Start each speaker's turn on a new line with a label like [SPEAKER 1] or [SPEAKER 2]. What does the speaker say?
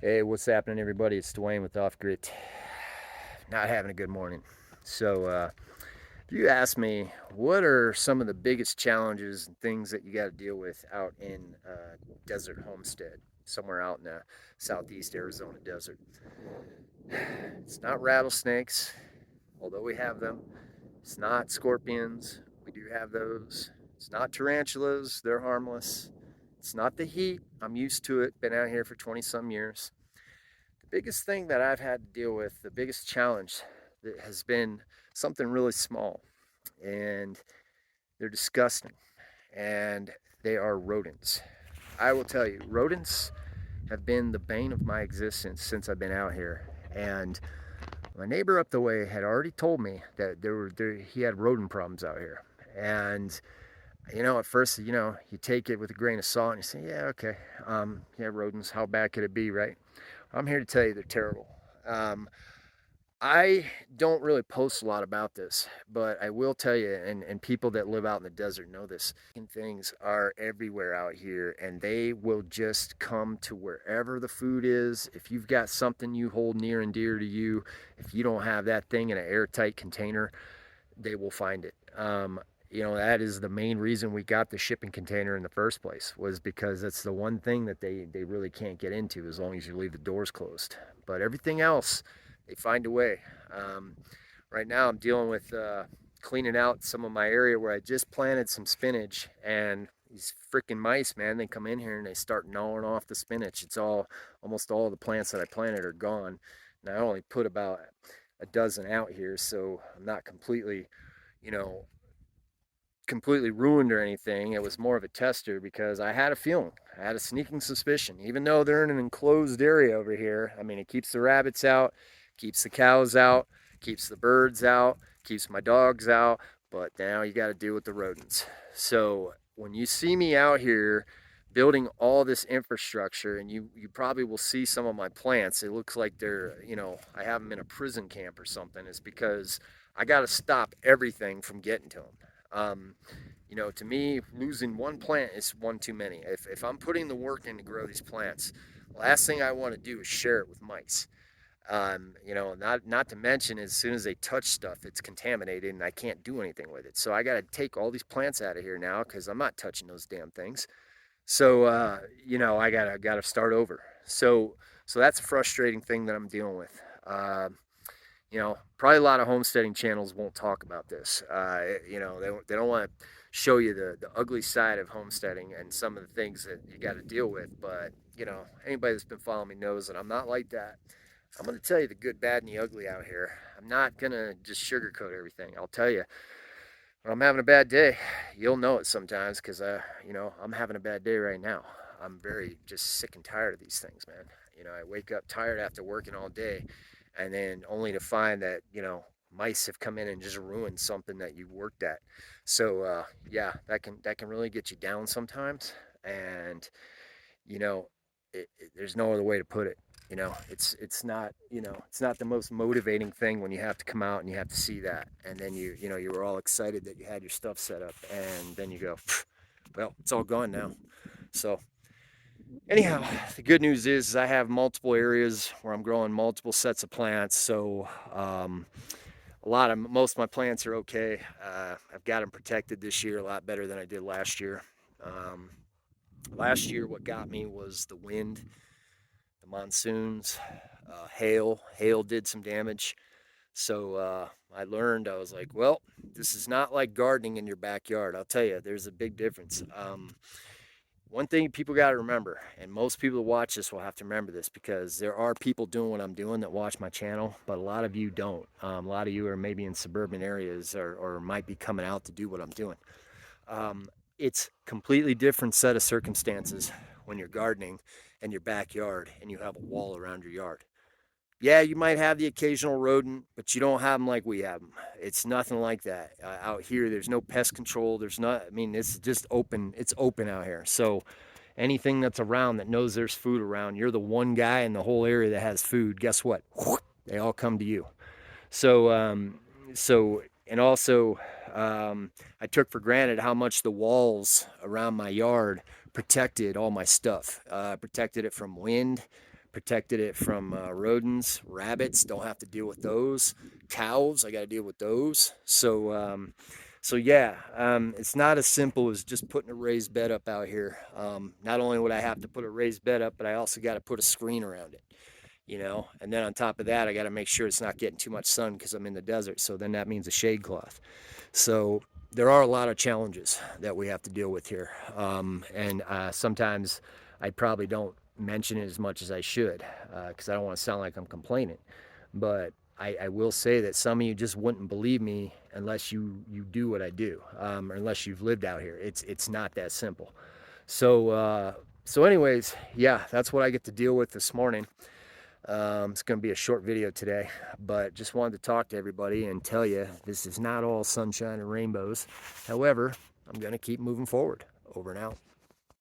[SPEAKER 1] Hey, what's happening, everybody? It's Dwayne with Off Grid. Not having a good morning. So, if you ask me, what are some of the biggest challenges and things that you got to deal with out in Desert Homestead, somewhere out in the southeast Arizona desert? It's not rattlesnakes, although we have them. It's not scorpions. We do have those. It's not tarantulas. They're harmless. It's not the heat. I'm used to it. Been out here for 20 some years. The biggest thing that I've had to deal with, the biggest challenge that has been something really small, and they're disgusting, and they are rodents. I will tell you, rodents have been the bane of my existence since I've been out here. And my neighbor up the way had already told me that he had rodent problems out here. And at first, you take it with a grain of salt and you say, yeah, okay, yeah, rodents, how bad could it be, right? I'm here to tell you they're terrible. Um, I don't really post a lot about this, but I will tell you, and people that live out in the desert know this, things are everywhere out here, and they will just come to wherever the food is. If you've got something you hold near and dear to you, if you don't have that thing in an airtight container, they will find it. That is the main reason we got the shipping container in the first place, was because that's the one thing that they really can't get into as long as you leave the doors closed. But everything else, they find a way. Um, right now, I'm dealing with cleaning out some of my area where I just planted some spinach, and these freaking mice, man, they come in here and they start gnawing off the spinach. Almost all the plants that I planted are gone. And I only put about a dozen out here, so I'm not you know, completely ruined or anything. It was more of a tester because I had a feeling, I had a sneaking suspicion, even though they're in an enclosed area over here. I mean, it keeps the rabbits out, keeps the cows out, keeps the birds out, keeps my dogs out, but now you got to deal with the rodents. So when you see me out here building all this infrastructure, and you probably will see some of my plants, it looks like I have them in a prison camp or something. It's because I got to stop everything from getting to them. To me, losing one plant is one too many. If I'm putting the work in to grow these plants, last thing I want to do is share it with mice. Not to mention, as soon as they touch stuff, it's contaminated and I can't do anything with it. So I got to take all these plants out of here now because I'm not touching those damn things. So I gotta start over. So that's a frustrating thing that I'm dealing with. Probably a lot of homesteading channels won't talk about this. They don't want to show you the ugly side of homesteading and some of the things that you got to deal with. But, anybody that's been following me knows that I'm not like that. I'm going to tell you the good, bad, and the ugly out here. I'm not going to just sugarcoat everything. I'll tell you, when I'm having a bad day, you'll know it sometimes because, I'm having a bad day right now. I'm very just sick and tired of these things, man. I wake up tired after working all day, and then only to find that mice have come in and just ruined something that you worked at. So yeah, that can really get you down sometimes. And you know there's no other way to put it. It's not the most motivating thing when you have to come out and you have to see that, and then you were all excited that you had your stuff set up, and then you go, well, it's all gone now. So anyhow, the good news is I have multiple areas where I'm growing multiple sets of plants. So most of my plants are okay. I've got them protected this year a lot better than I did last year. Um, Last year, what got me was the wind, the monsoons, hail. Hail did some damage. So I learned, I was like, well, this is not like gardening in your backyard. I'll tell you, there's a big difference. One thing people got to remember, and most people that watch this will have to remember this, because there are people doing what I'm doing that watch my channel, but a lot of you don't. A lot of you are maybe in suburban areas, or might be coming out to do what I'm doing. It's completely different set of circumstances when you're gardening in your backyard and you have a wall around your yard. Yeah, you might have the occasional rodent, but you don't have them like we have them. It's nothing like that. Out here, there's no pest control. It's just open. It's open out here. So anything that's around that knows there's food around, you're the one guy in the whole area that has food. Guess what? They all come to you. So, and also, I took for granted how much the walls around my yard protected all my stuff. Protected it from wind, protected it from rodents, rabbits. Don't have to deal with those. Cows, I got to deal with those. So yeah, it's not as simple as just putting a raised bed up out here. Not only would I have to put a raised bed up, but I also got to put a screen around it, you know. And then on top of that, I got to make sure it's not getting too much sun because I'm in the desert. So then that means a shade cloth. So there are a lot of challenges that we have to deal with here. And sometimes I probably don't mention it as much as I should because I don't want to sound like I'm complaining. But I will say that some of you just wouldn't believe me unless you do what I do, or unless you've lived out here. It's not that simple. So anyways, yeah, that's what I get to deal with this morning. It's going to be a short video today, but just wanted to talk to everybody and tell you this is not all sunshine and rainbows. However, I'm going to keep moving forward. Over and out.